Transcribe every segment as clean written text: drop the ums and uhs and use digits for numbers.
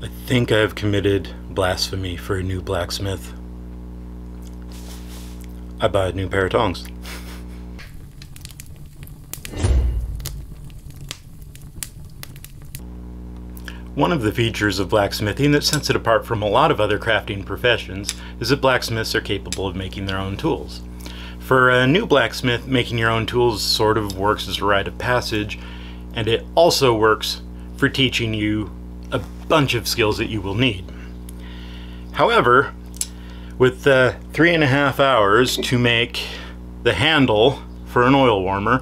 I think I've committed blasphemy for a new blacksmith. I buy a new pair of tongs. One of the features of blacksmithing that sets it apart from a lot of other crafting professions is that blacksmiths are capable of making their own tools. For a new blacksmith, making your own tools sort of works as a rite of passage, and it also works for teaching you a bunch of skills that you will need. However, with 3.5 hours to make the handle for an oil warmer,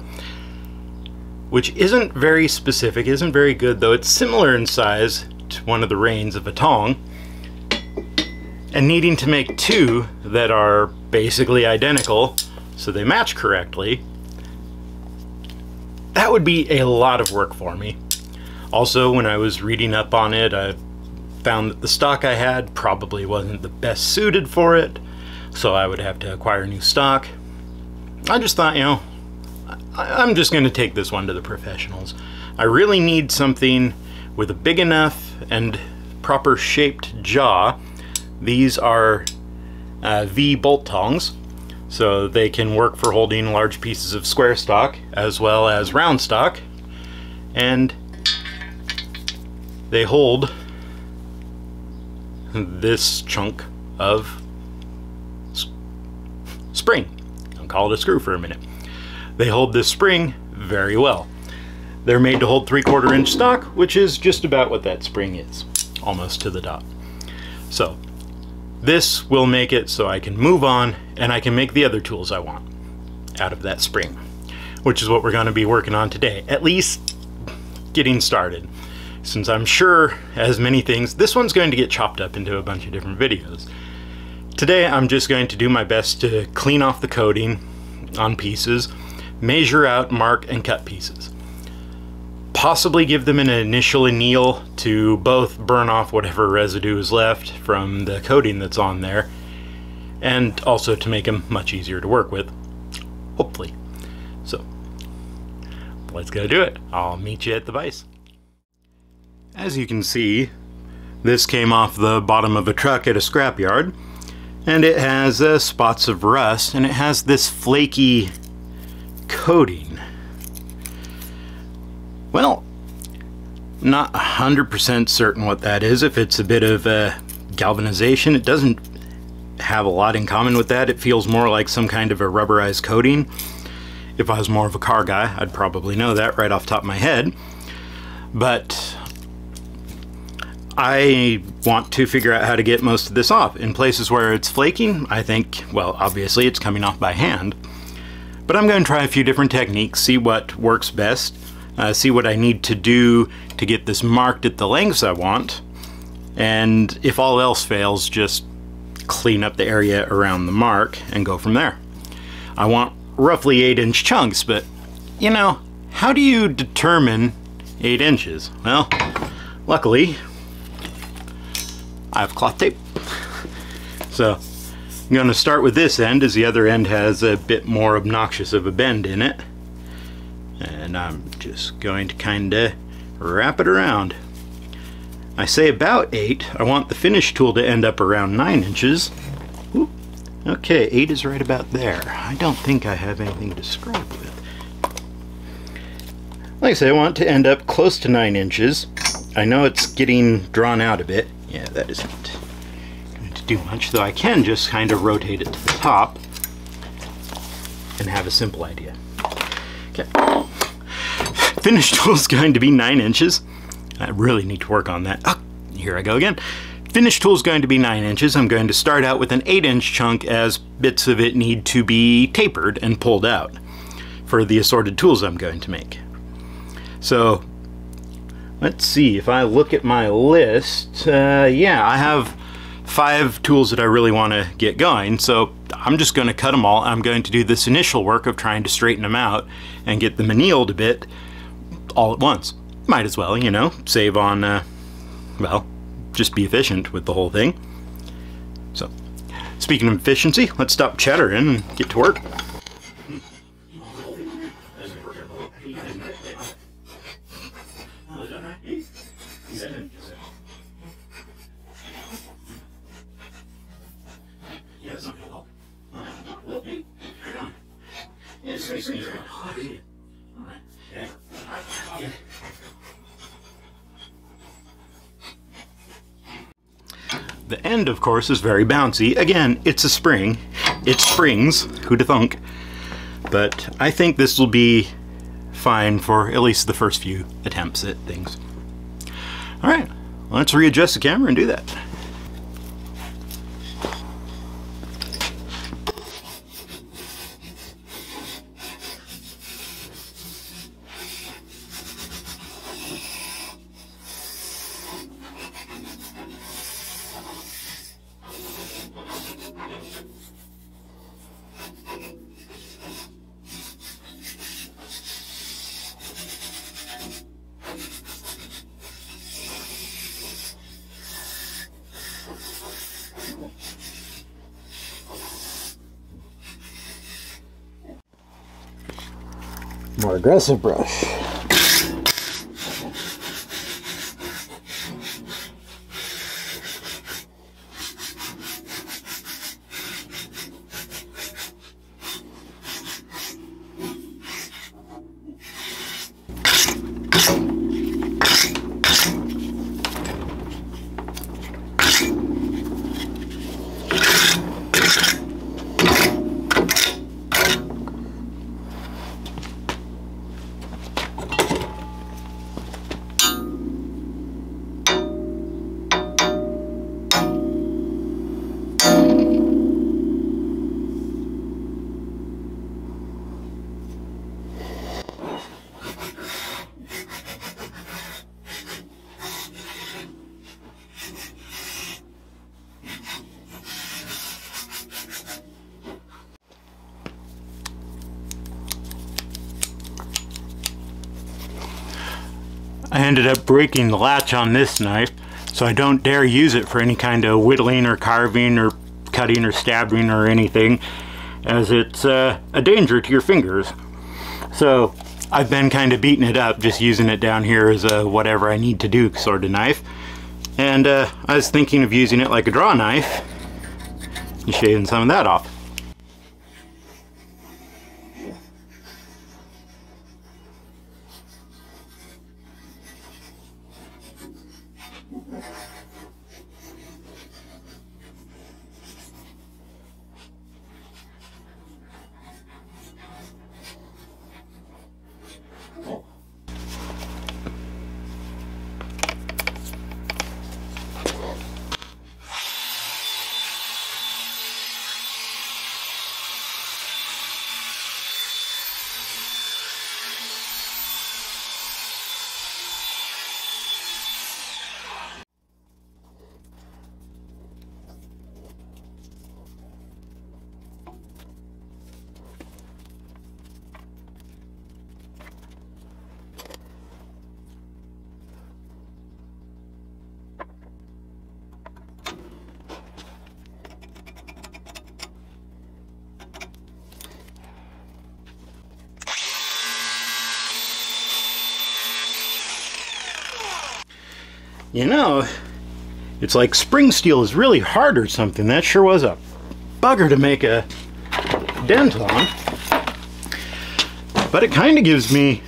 which isn't very specific, isn't very good, though it's similar in size to one of the reins of a tong, and needing to make two that are basically identical so they match correctly, that would be a lot of work for me. Also, when I was reading up on it, I found that the stock I had probably wasn't the best suited for it, so I would have to acquire new stock. I just thought, you know, I'm just going to take this one to the professionals. I really need something with a big enough and proper shaped jaw. These are V bolt tongs, so they can work for holding large pieces of square stock as well as round stock, and they hold this chunk of spring. I'll call it a screw for a minute. They hold this spring very well. They're made to hold 3/4 inch stock, which is just about what that spring is, almost to the dot. So this will make it so I can move on and I can make the other tools I want out of that spring, which is what we're going to be working on today, at least getting started. Since I'm sure, as many things, this one's going to get chopped up into a bunch of different videos. Today I'm just going to do my best to clean off the coating on pieces, measure out, mark, and cut pieces. Possibly give them an initial anneal to both burn off whatever residue is left from the coating that's on there, and also to make them much easier to work with, hopefully. So, let's go do it. I'll meet you at the vise. As you can see, this came off the bottom of a truck at a scrapyard, and it has spots of rust, and it has this flaky coating. Well, not 100% certain what that is. If it's a bit of galvanization, it doesn't have a lot in common with that. It feels more like some kind of a rubberized coating. If I was more of a car guy, I'd probably know that right off the top of my head. But I want to figure out how to get most of this off. In places where it's flaking, I think, well, obviously it's coming off by hand. But I'm going to try a few different techniques, see what works best, see what I need to do to get this marked at the lengths I want, and if all else fails, just clean up the area around the mark and go from there. I want roughly 8-inch chunks, but you know, how do you determine 8 inches? Well, luckily I have cloth tape. So I'm going to start with this end, as the other end has a bit more obnoxious of a bend in it. And I'm just going to kind of wrap it around. I say about 8. I want the finish tool to end up around 9 inches. Ooh, okay, 8 is right about there. I don't think I have anything to scrape with. Like I say, I want to end up close to 9 inches. I know it's getting drawn out a bit. Yeah, that isn't going to do much, though I can just kind of rotate it to the top and have a simple idea. Okay. Finish tool is going to be 9 inches. I really need to work on that. Oh, here I go again. Finish tool is going to be 9 inches. I'm going to start out with an 8-inch chunk, as bits of it need to be tapered and pulled out for the assorted tools I'm going to make. So let's see, if I look at my list, yeah, I have 5 tools that I really want to get going, so I'm just going to cut them all. I'm going to do this initial work of trying to straighten them out and get them annealed a bit all at once. Might as well, you know, save on, well, just be efficient with the whole thing. So, speaking of efficiency, let's stop chattering and get to work. The end, of course, is very bouncy. Again, it's a spring. It springs, who'da thunk. But I think this will be fine for at least the first few attempts at things. Alright, let's readjust the camera and do that. More aggressive brush. I ended up breaking the latch on this knife, so I don't dare use it for any kind of whittling or carving or cutting or stabbing or anything, as it's a danger to your fingers. So I've been kind of beating it up, just using it down here as a whatever I need to do sort of knife. And I was thinking of using it like a draw knife and shaving some of that off. You know, it's like spring steel is really hard or something. That sure was a bugger to make a dent on. But it kind of gives me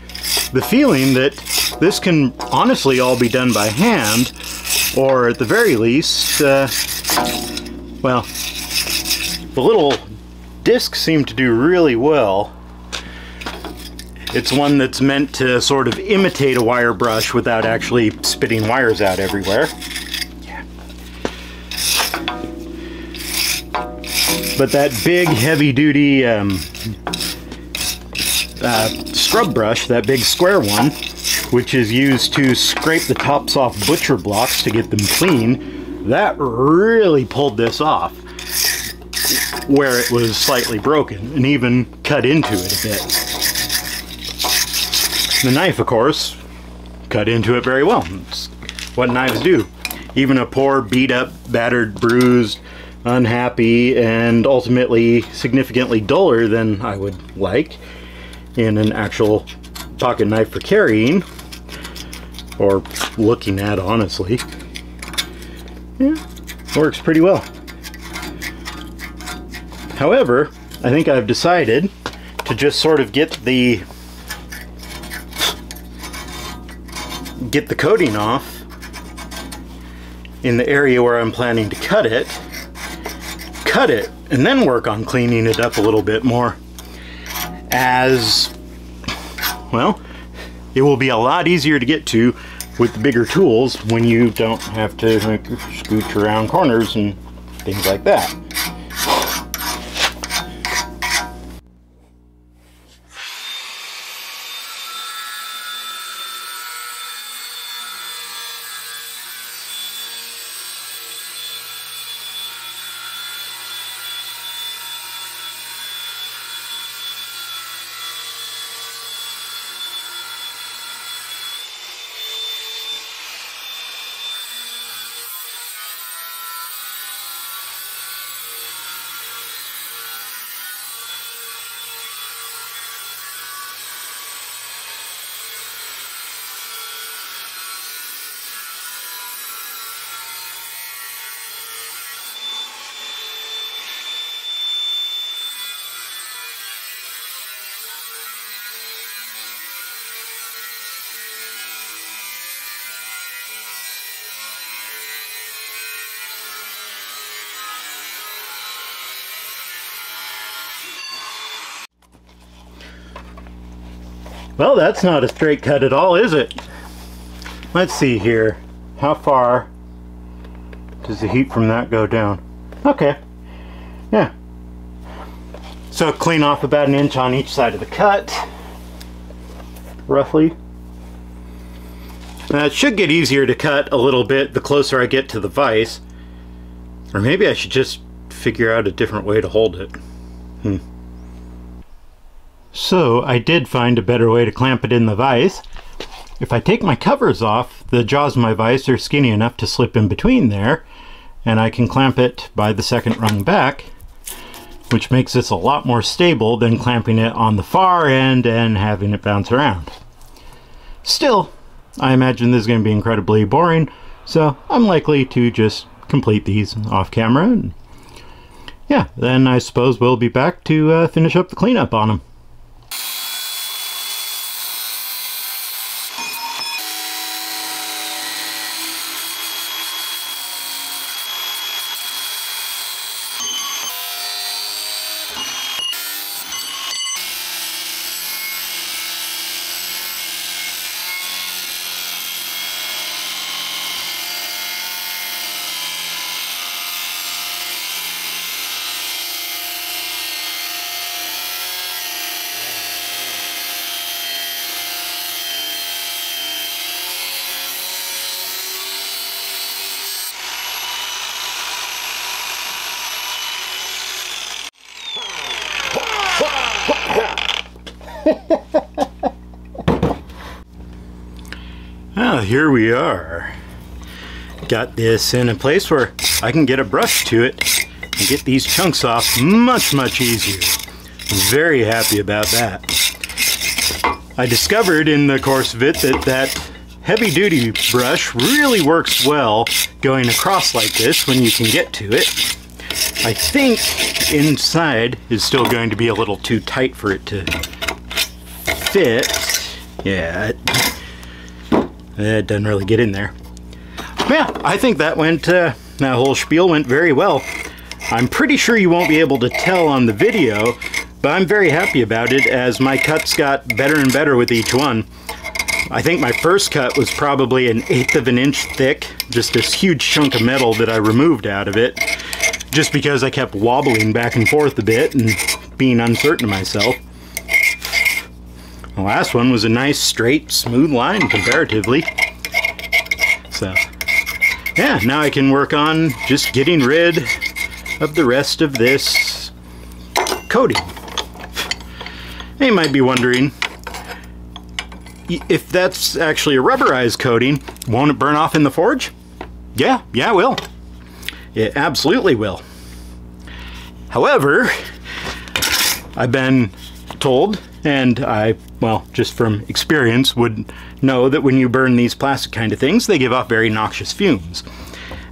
the feeling that this can honestly all be done by hand, or at the very least, well, the little discs seem to do really well. It's one that's meant to sort of imitate a wire brush without actually spitting wires out everywhere. Yeah. But that big heavy-duty scrub brush, that big square one, which is used to scrape the tops off butcher blocks to get them clean, that really pulled this off where it was slightly broken and even cut into it a bit. The knife, of course, cut into it very well. It's what knives do. Even a poor, beat up, battered, bruised, unhappy, and ultimately significantly duller than I would like in an actual pocket knife for carrying, or looking at, honestly. Yeah, works pretty well. However, I think I've decided to to just sort of get the coating off in the area where I'm planning to cut it, and then work on cleaning it up a little bit more. As well, it will be a lot easier to get to with the bigger tools when you don't have to scooch around corners and things like that. Well, that's not a straight cut at all, is it? Let's see here. How far does the heat from that go down? Okay. Yeah. So clean off about 1 inch on each side of the cut, roughly. Now it should get easier to cut a little bit the closer I get to the vise. Or maybe I should just figure out a different way to hold it. So I did find a better way to clamp it in the vise. If I take my covers off, the jaws of my vise are skinny enough to slip in between there, and I can clamp it by the second rung back, which makes this a lot more stable than clamping it on the far end and having it bounce around. Still, I imagine this is going to be incredibly boring, so I'm likely to just complete these off camera. And yeah, then I suppose we'll be back to finish up the cleanup on them. Well, here we are. Got this in a place where I can get a brush to it and get these chunks off much easier. I'm very happy about that. I discovered in the course of it that heavy-duty brush really works well going across like this when you can get to it. I think inside is still going to be a little too tight for it to fit. Yeah, it doesn't really get in there. Yeah, I think that went, that whole spiel went very well. I'm pretty sure you won't be able to tell on the video, but I'm very happy about it as my cuts got better and better with each one. I think my first cut was probably 1/8 of an inch thick, just this huge chunk of metal that I removed out of it, just because I kept wobbling back and forth a bit and being uncertain of myself. The last one was a nice, straight, smooth line comparatively. So, yeah, now I can work on just getting rid of the rest of this coating. And you might be wondering, if that's actually a rubberized coating, won't it burn off in the forge? Yeah, it will. It absolutely will. However, I've been told, and I, well, just from experience would know that when you burn these plastic kind of things, they give off very noxious fumes.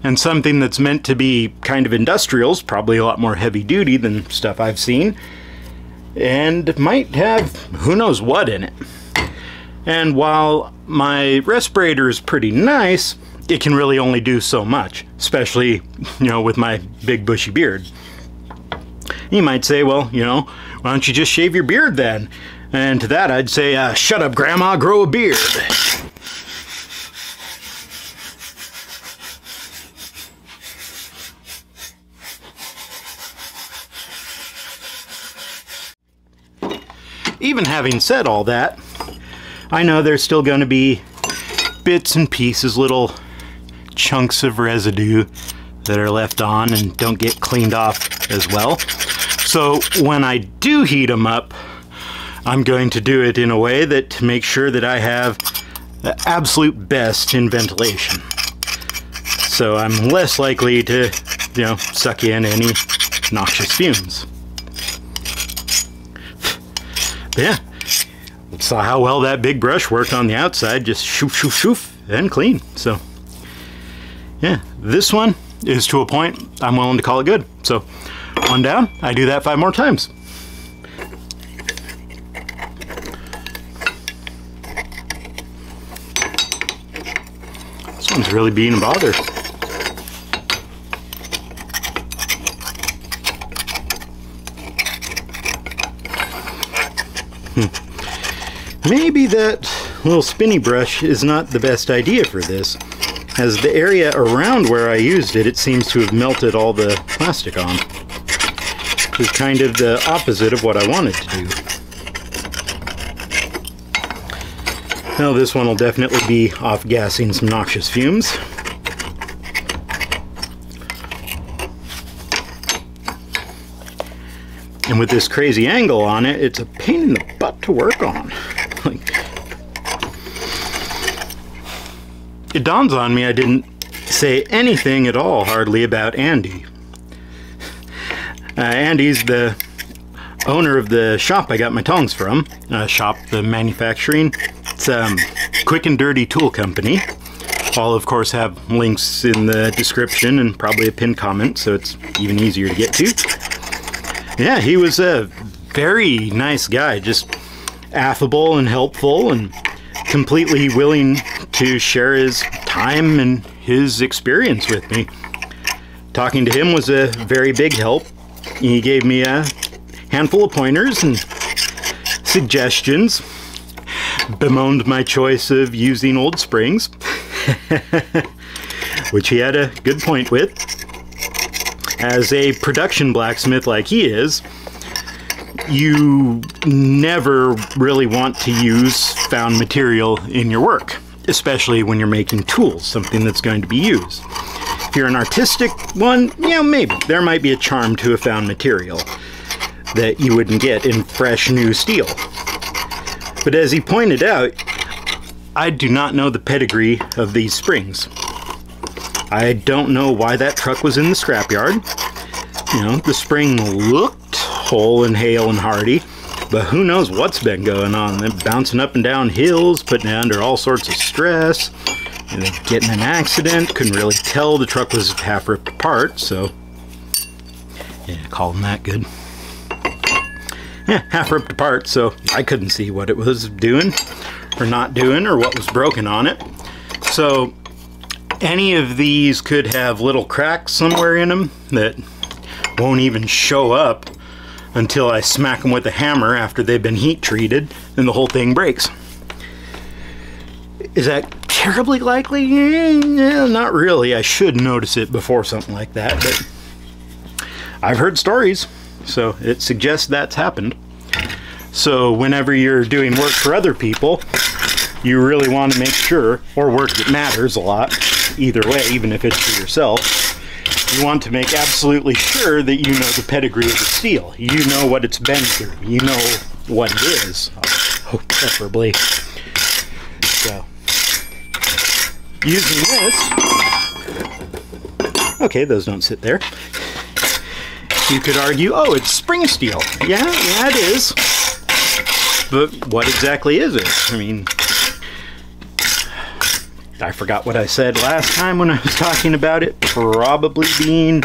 And something that's meant to be kind of industrial is probably a lot more heavy duty than stuff I've seen. and might have who knows what in it. And while my respirator is pretty nice, it can really only do so much, especially, you know, with my big bushy beard. You might say, well, you know, why don't you just shave your beard then? And to that I'd say, shut up, Grandma, grow a beard. Even having said all that, I know there's still going to be bits and pieces, little chunks of residue that are left on and don't get cleaned off as well. So when I do heat them up, I'm going to do it in a way that to make sure that I have the absolute best in ventilation. So I'm less likely to, you know, suck in any noxious fumes. But yeah, saw how well that big brush worked on the outside, just shoof, shoof, shoof, and clean. So yeah, this one is to a point I'm willing to call it good. So one down, I do that 5 more times. This one's really being a bother. Maybe that little spinny brush is not the best idea for this, as the area around where I used it, it seems to have melted all the plastic on, which is kind of the opposite of what I wanted to do. Now this one will definitely be off-gassing some noxious fumes. And with this crazy angle on it, it's a pain in the butt to work on. It dawns on me I didn't say anything at all hardly about Andy. Andy's the owner of the shop I got my tongs from. The manufacturing. It's Quick and Dirty Tool Company. I'll of course have links in the description and probably a pinned comment, so it's even easier to get to. Yeah, he was a very nice guy, just affable and helpful and completely willing to share his time and his experience with me. Talking to him was a very big help. He gave me a handful of pointers and suggestions, bemoaned my choice of using old springs, which he had a good point with. As a production blacksmith like he is, you never really want to use found material in your work, especially when you're making tools, something that's going to be used. If you're an artistic one, you know, maybe there might be a charm to a found material that you wouldn't get in fresh new steel. But as he pointed out, I do not know the pedigree of these springs. I don't know why that truck was in the scrapyard. You know, the spring looked whole and hale and hardy, but who knows what's been going on. They're bouncing up and down hills, putting it under all sorts of stress, and getting an accident. Couldn't really tell the truck was half ripped apart, so yeah, call them that good. Yeah, half ripped apart, so I couldn't see what it was doing or not doing or what was broken on it. So any of these could have little cracks somewhere in them that won't even show up until I smack them with a hammer after they've been heat treated and the whole thing breaks. Is that terribly likely? Yeah, not really. I should notice it before something like that, but I've heard stories, so it suggests that's happened. So whenever you're doing work for other people, you really want to make sure, or work that matters a lot, either way, even if it's for yourself, you want to make absolutely sure that you know the pedigree of the steel. You know what it's been through. You know what it is, preferably. So, using this, okay, those don't sit there. You could argue, oh, it's spring steel. Yeah, it is. But what exactly is it? I mean, I forgot what I said last time when I was talking about it. Probably being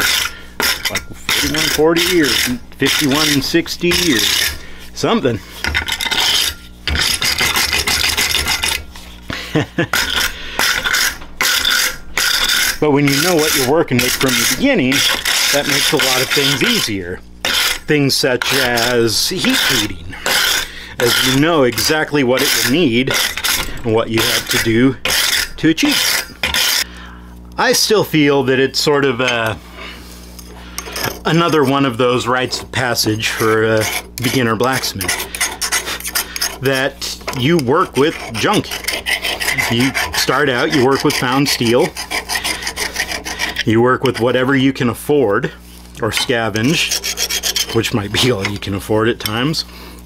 like 41, 40 years, 51, 60 years. something. But when you know what you're working with from the beginning, that makes a lot of things easier. Things such as heat treating, as you know exactly what it will need and what you have to do to achieve it. I still feel that it's sort of another one of those rites of passage for a beginner blacksmith, that you work with junk. You start out, you work with found steel, you work with whatever you can afford or scavenge, which might be all you can afford at times.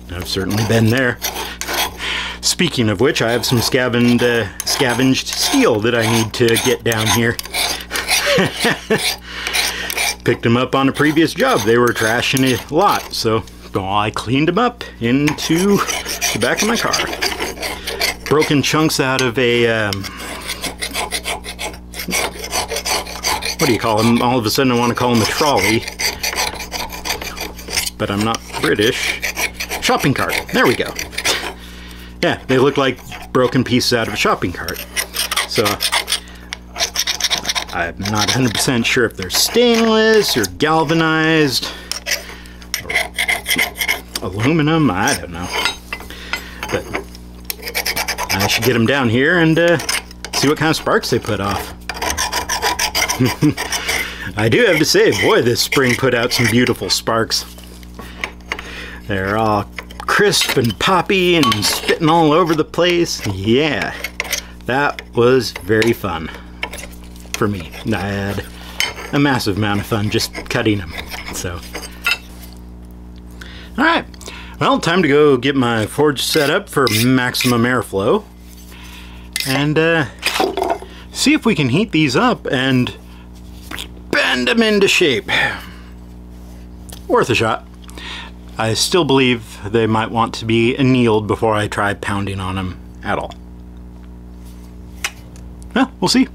I've certainly been there. Speaking of which, I have some scavenged steel that I need to get down here. Picked them up on a previous job. They were trashing a lot, so I cleaned them up into the back of my car. Broken chunks out of a, what do you call them? All of a sudden I want to call them a trolley. But I'm not British. Shopping cart. There we go. Yeah, they look like broken pieces out of a shopping cart. So, I'm not 100% sure if they're stainless or galvanized or aluminum. I don't know. But I should get them down here and see what kind of sparks they put off. I do have to say, boy, this spring put out some beautiful sparks. They're all crisp and poppy and spitting all over the place. Yeah, that was very fun for me. I had a massive amount of fun just cutting them. So, all right. Well, time to go get my forge set up for maximum airflow and see if we can heat these up and bend them into shape. Worth a shot. I still believe they might want to be annealed before I try pounding on them at all. Well, we'll see.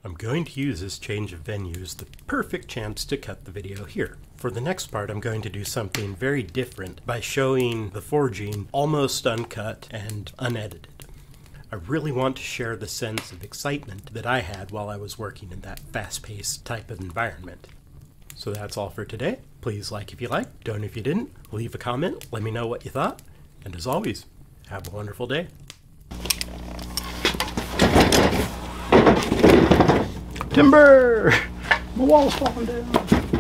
I'm going to use this change of venue as the perfect chance to cut the video here. For the next part, I'm going to do something very different by showing the forging almost uncut and unedited. I really want to share the sense of excitement that I had while I was working in that fast-paced type of environment. So that's all for today. Please like if you liked, don't if you didn't, leave a comment, let me know what you thought, and as always, have a wonderful day. Timber! My wall's falling down.